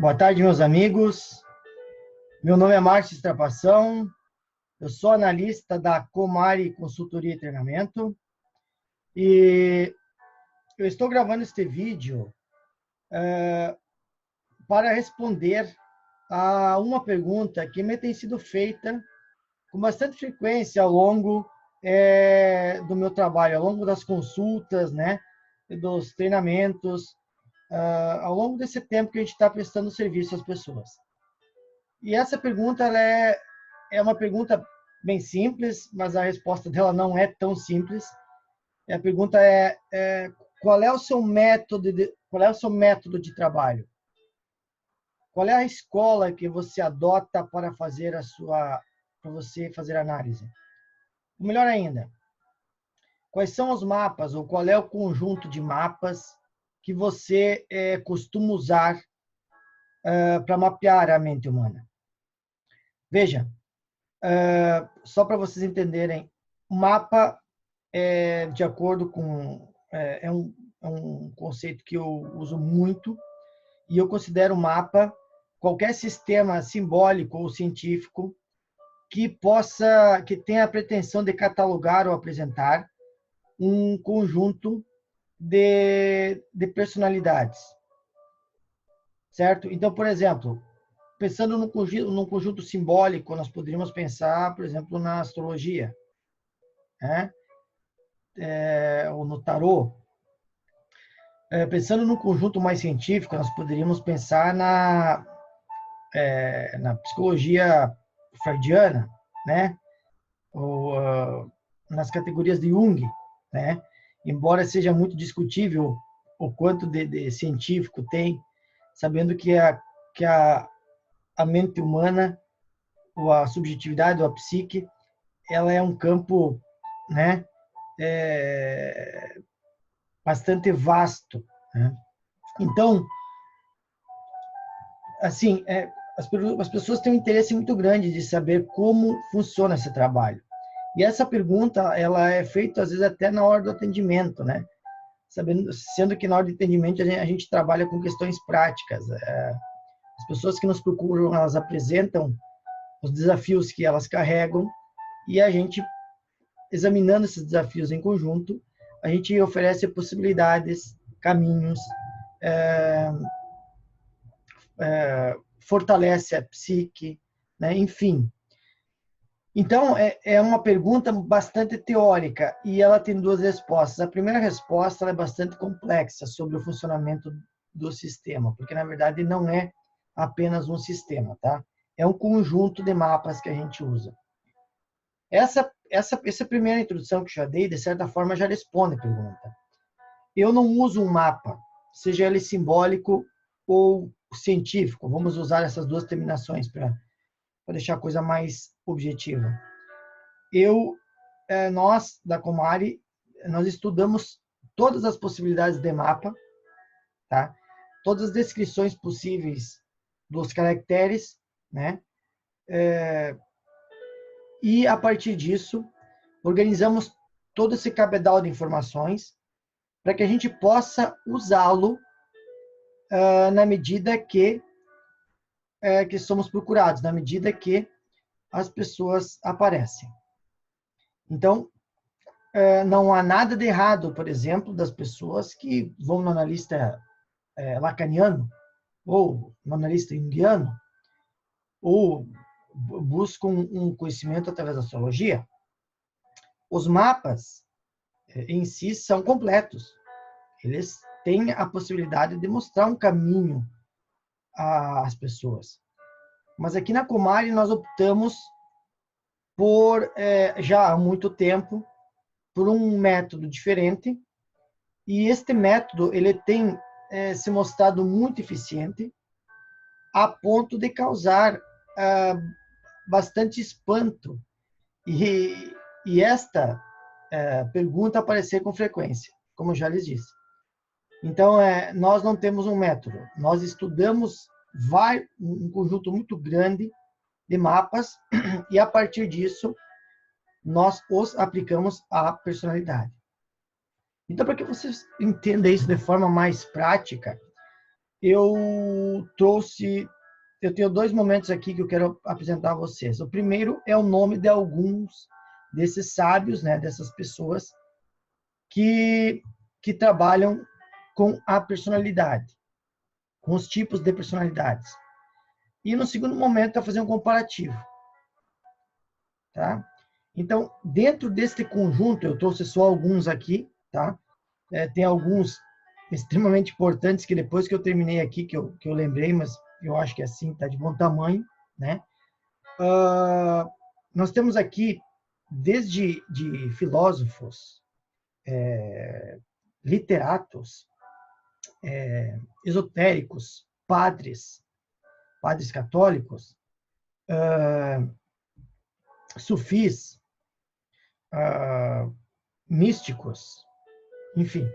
Boa tarde, meus amigos. Meu nome é Márcio Strapação. Eu sou analista da Comari Consultoria e Treinamento. E eu estou gravando este vídeo para responder a uma pergunta que me tem sido feita com bastante frequência ao longo do meu trabalho, ao longo das consultas, né, dos treinamentos, ao longo desse tempo que a gente está prestando serviço às pessoas. E essa pergunta ela é uma pergunta bem simples, mas a resposta dela não é tão simples. A pergunta qual é o seu método de trabalho? Qual é a escola que você adota para você fazer análise? Ou melhor ainda, quais são os mapas ou qual é o conjunto de mapas que você costuma usar para mapear a mente humana? Veja, só para vocês entenderem, o mapa de acordo com é um conceito que eu uso muito, e eu considero o mapa qualquer sistema simbólico ou científico que tenha a pretensão de catalogar ou apresentar um conjunto de personalidades, certo? Então, por exemplo, pensando num conjunto simbólico, nós poderíamos pensar, por exemplo, na astrologia, né? Ou no tarô. Pensando num conjunto mais científico, nós poderíamos pensar na psicologia freudiana, né? Ou nas categorias de Jung, né? Embora seja muito discutível o quanto de científico tem, sabendo que a mente humana, ou a subjetividade, ou a psique, ela é um campo, né, bastante vasto, né? Então, assim, as pessoas têm um interesse muito grande de saber como funciona esse trabalho. E essa pergunta, ela é feita às vezes até na hora do atendimento, né? Sendo que na hora do atendimento a gente trabalha com questões práticas. As pessoas que nos procuram, elas apresentam os desafios que elas carregam, e a gente, examinando esses desafios em conjunto, a gente oferece possibilidades, caminhos, fortalece a psique, né? Enfim. Então, é uma pergunta bastante teórica, e ela tem duas respostas. A primeira resposta é bastante complexa sobre o funcionamento do sistema, porque, na verdade, não é apenas um sistema, tá? É um conjunto de mapas que a gente usa. Essa primeira introdução que eu já dei, de certa forma, já responde a pergunta. Eu não uso um mapa, seja ele simbólico ou científico. Vamos usar essas duas terminações para deixar a coisa mais objetiva. Nós, da Comari, nós estudamos todas as possibilidades de mapa, tá? Todas as descrições possíveis dos caracteres, né? E, a partir disso, organizamos todo esse cabedal de informações para que a gente possa usá-lo na medida que somos procurados, na medida que as pessoas aparecem. Então, não há nada de errado, por exemplo, das pessoas que vão no analista lacaniano, ou no analista junguiano, ou buscam um conhecimento através da astrologia. Os mapas em si são completos. Eles têm a possibilidade de mostrar um caminho às pessoas. Mas aqui na Comari nós optamos já há muito tempo, por um método diferente, e este método ele tem se mostrado muito eficiente, a ponto de causar bastante espanto, e esta pergunta aparecer com frequência, como eu já lhes disse. Então, nós não temos um método, nós estudamos um conjunto muito grande de mapas, e a partir disso, nós os aplicamos à personalidade. Então, para que vocês entendam isso de forma mais prática, eu tenho dois momentos aqui que eu quero apresentar a vocês. O primeiro é o nome de alguns desses sábios, né, dessas pessoas que trabalham com a personalidade, com os tipos de personalidades. E no segundo momento é fazer um comparativo, tá? Então, dentro deste conjunto, eu trouxe só alguns aqui, tá? Tem alguns extremamente importantes que depois que eu terminei aqui, que eu lembrei, mas eu acho que assim está de bom tamanho, né? Nós temos aqui, desde de filósofos, literatos, esotéricos, padres católicos, sufis, místicos, enfim.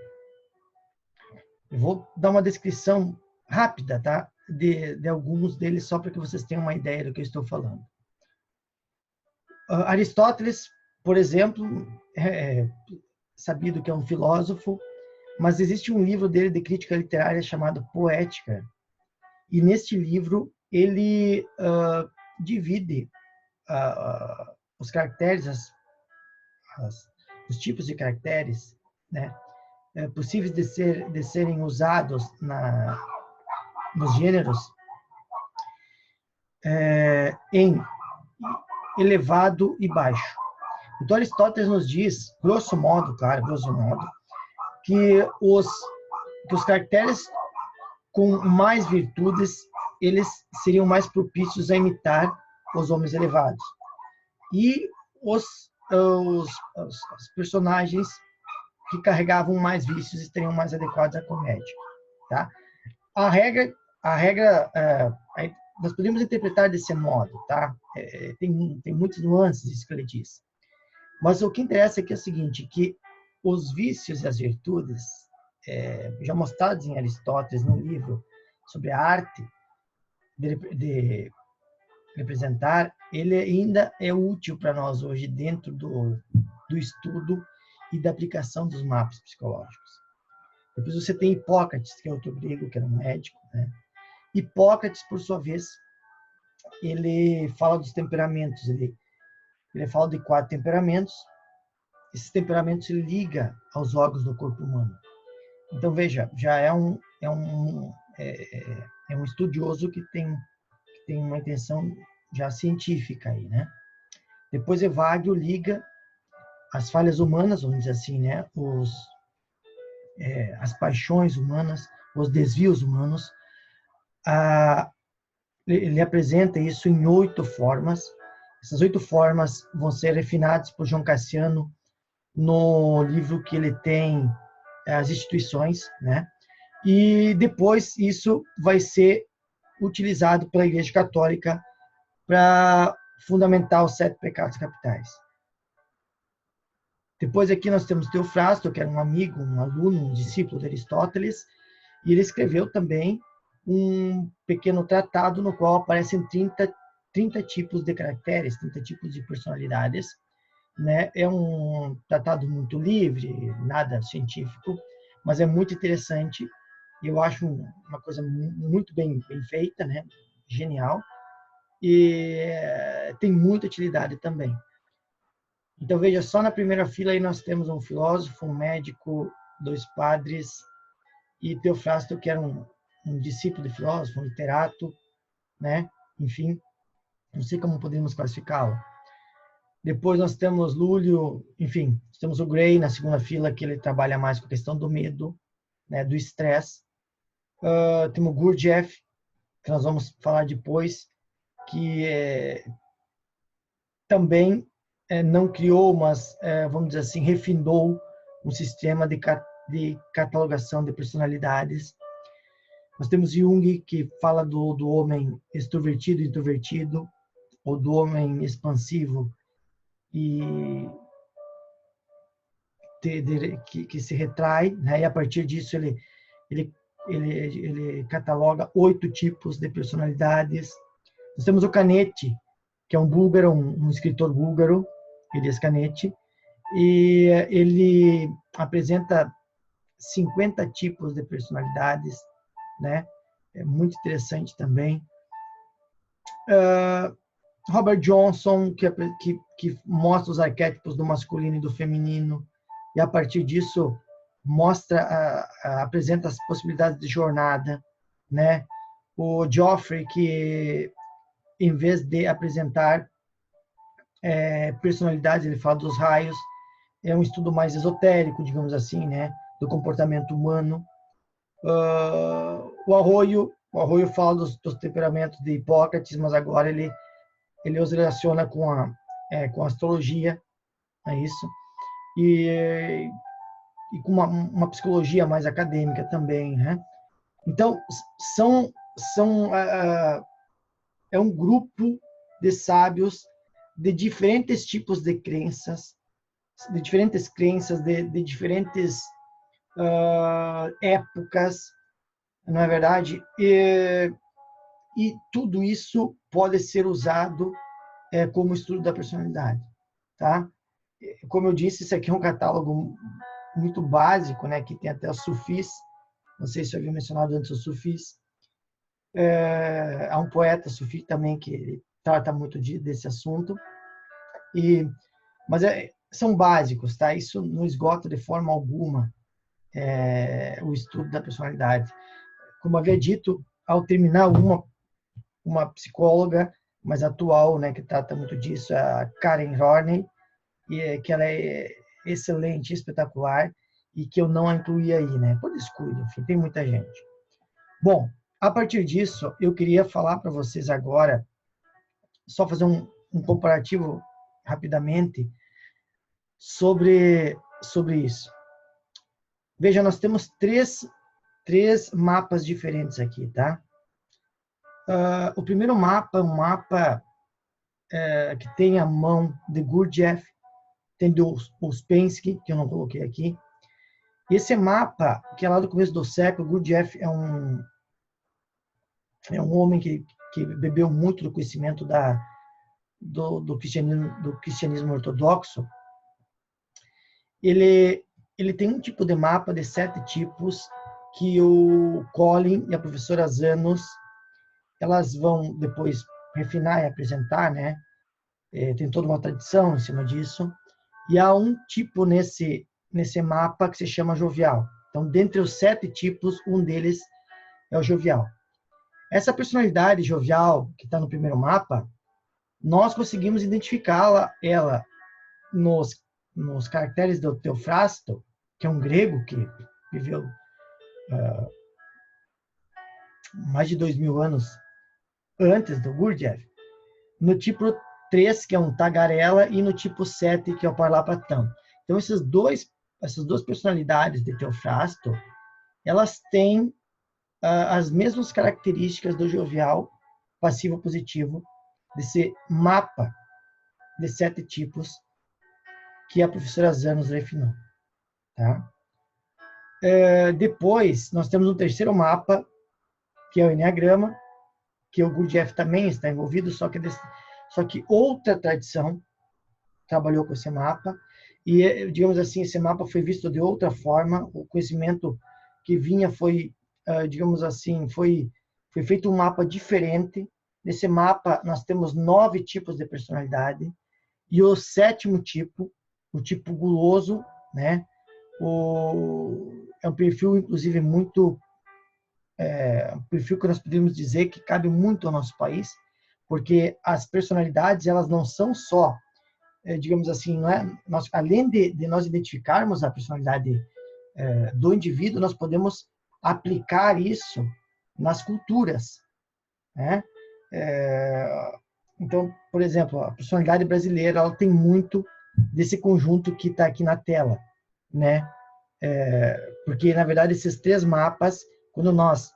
Eu vou dar uma descrição rápida, tá? De alguns deles, só para que vocês tenham uma ideia do que eu estou falando. Aristóteles, por exemplo, é sabido que é um filósofo, mas existe um livro dele de crítica literária chamado Poética, e neste livro ele divide os caracteres, os tipos de caracteres, né, possíveis de serem usados nos gêneros, em elevado e baixo. Então, Aristóteles nos diz, grosso modo, que os caracteres com mais virtudes, eles seriam mais propícios a imitar os homens elevados. E os personagens que carregavam mais vícios estariam mais adequados à comédia, tá? A regra, nós podemos interpretar desse modo, tá? Tem muitas nuances isso que ele diz. Mas o que interessa aqui é o seguinte, que os vícios e as virtudes, já mostrados em Aristóteles no livro sobre a arte de representar, ele ainda é útil para nós hoje dentro do estudo e da aplicação dos mapas psicológicos. Depois você tem Hipócrates, que é outro grego, que era um médico, né? Hipócrates, por sua vez, ele fala dos temperamentos, ele fala de 4 temperamentos. Esses temperamentos ele liga aos órgãos do corpo humano. Então, veja, já é um estudioso que tem uma intenção já científica aí, né? Depois Evagrio liga as falhas humanas, vamos dizer assim, né? As paixões humanas, os desvios humanos. Ele apresenta isso em 8 formas. Essas 8 formas vão ser refinadas por João Cassiano no livro que ele tem, As Instituições, né? E depois isso vai ser utilizado pela Igreja Católica para fundamentar os 7 pecados capitais. Depois aqui nós temos Teofrasto, que era um amigo, um aluno, um discípulo de Aristóteles, e ele escreveu também um pequeno tratado no qual aparecem 30 tipos de caracteres, 30 tipos de personalidades, né? É um tratado muito livre, nada científico, mas é muito interessante. Eu acho uma coisa muito bem feita, né? Genial. E tem muita utilidade também. Então, veja, só na primeira fila aí nós temos um filósofo, um médico, 2 padres, e Teofrasto, que era um discípulo de filósofo, um literato, né? Enfim, não sei como podemos classificá-lo. Depois nós temos Lúlio, enfim, temos o Gray na segunda fila, que ele trabalha mais com a questão do medo, né, do estresse. Temos Gurdjieff, que nós vamos falar depois, que também não criou, mas, vamos dizer assim, refinou um sistema de catalogação de personalidades. Nós temos Jung, que fala do homem extrovertido e introvertido, ou do homem expansivo e que se retrai, né? E a partir disso ele cataloga 8 tipos de personalidades. Nós temos o Canetti, que é um búlgaro, um escritor búlgaro, Elias Canetti, e ele apresenta 50 tipos de personalidades, né? é muito interessante também. Robert Johnson, que mostra os arquétipos do masculino e do feminino, e a partir disso apresenta as possibilidades de jornada, né? O Geoffrey, que em vez de apresentar personalidades, ele fala dos raios, é um estudo mais esotérico, digamos assim, né? Do comportamento humano. O Arroyo fala dos temperamentos de Hipócrates, mas agora ele os relaciona com a astrologia, é isso, e com uma psicologia mais acadêmica também, né? Então, é um grupo de sábios de diferentes tipos de crenças, de diferentes épocas, não é verdade? E tudo isso pode ser usado como estudo da personalidade, tá? Como eu disse, isso aqui é um catálogo muito básico, né? Que tem até os sufis. Não sei se eu havia mencionado antes os sufis. Há um poeta sufi também que trata muito desse assunto. Mas são básicos, tá? Isso não esgota de forma alguma o estudo da personalidade. Como havia dito, ao terminar uma psicóloga mais atual, né, que trata muito disso, a Karen Horney, que ela é excelente, espetacular, e que eu não a incluí aí, né? Por descuido, enfim, tem muita gente. Bom, a partir disso, eu queria falar para vocês agora, só fazer um comparativo rapidamente sobre isso. Veja, nós temos três mapas diferentes aqui, tá? O primeiro mapa é um mapa que tem a mão de Gurdjieff, tem do Ouspensky, que eu não coloquei aqui. Esse mapa, que é lá do começo do século, Gurdjieff é um homem que bebeu muito do conhecimento do cristianismo ortodoxo. Ele tem um tipo de mapa de 7 tipos que o Colin e a professora Zanos elas vão depois refinar e apresentar, né? Tem toda uma tradição em cima disso. E há um tipo nesse mapa que se chama jovial. Então, dentre os 7 tipos, um deles é o jovial. Essa personalidade jovial que está no primeiro mapa, nós conseguimos identificá-la nos caracteres do Teofrasto, que é um grego que viveu mais de 2000 anos antes do Gurdjieff, no tipo 3, que é um tagarela, e no tipo 7, que é o parlapatão. Então, essas duas personalidades de Teofrasto, elas têm as mesmas características do jovial, passivo-positivo, desse mapa de 7 tipos que a professora Zanos refinou. Tá? Depois, nós temos um terceiro mapa, que é o Enneagrama, que o Gurdjieff também está envolvido, só que outra tradição trabalhou com esse mapa, e, digamos assim, esse mapa foi visto de outra forma, o conhecimento que vinha foi, digamos assim, foi feito um mapa diferente. Nesse mapa, nós temos 9 tipos de personalidade, e o 7º tipo, o tipo guloso, né? É um perfil, inclusive, um perfil que nós podemos dizer que cabe muito ao nosso país, porque as personalidades, elas não são só, digamos assim, não é? Além de nós identificarmos a personalidade do indivíduo, nós podemos aplicar isso nas culturas, né? Então, por exemplo, a personalidade brasileira, ela tem muito desse conjunto que está aqui na tela, né? Porque, na verdade, esses 3 mapas, quando nós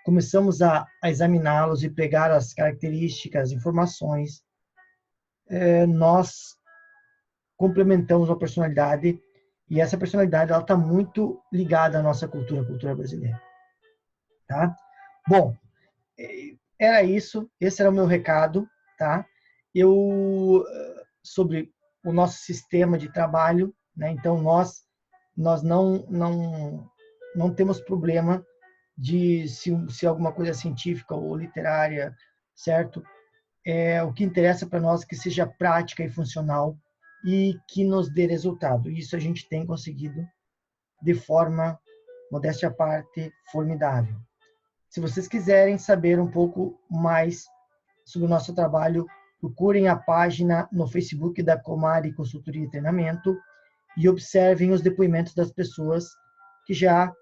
começamos a examiná-los e pegar as características, informações, nós complementamos a personalidade, e essa personalidade ela está muito ligada à nossa cultura, a cultura brasileira. Tá? Bom, era isso, esse era o meu recado, tá? Sobre o nosso sistema de trabalho, né? Então, nós não temos problema de se alguma coisa é científica ou literária, certo? O que interessa para nós é que seja prática e funcional e que nos dê resultado. Isso a gente tem conseguido de forma, modéstia à parte, formidável. Se vocês quiserem saber um pouco mais sobre o nosso trabalho, procurem a página no Facebook da Comare Consultoria e Treinamento e observem os depoimentos das pessoas que já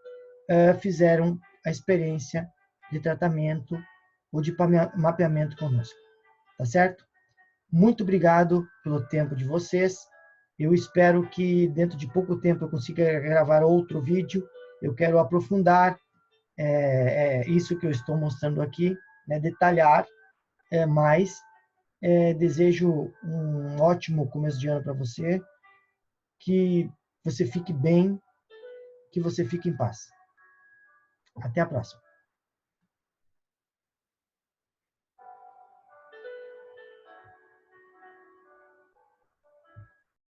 fizeram a experiência de tratamento ou de mapeamento conosco. Tá certo? Muito obrigado pelo tempo de vocês. Eu espero que dentro de pouco tempo eu consiga gravar outro vídeo. Eu quero aprofundar isso que eu estou mostrando aqui, né, detalhar mais. Desejo um ótimo começo de ano para você, que você fique bem, que você fique em paz. Até a próxima.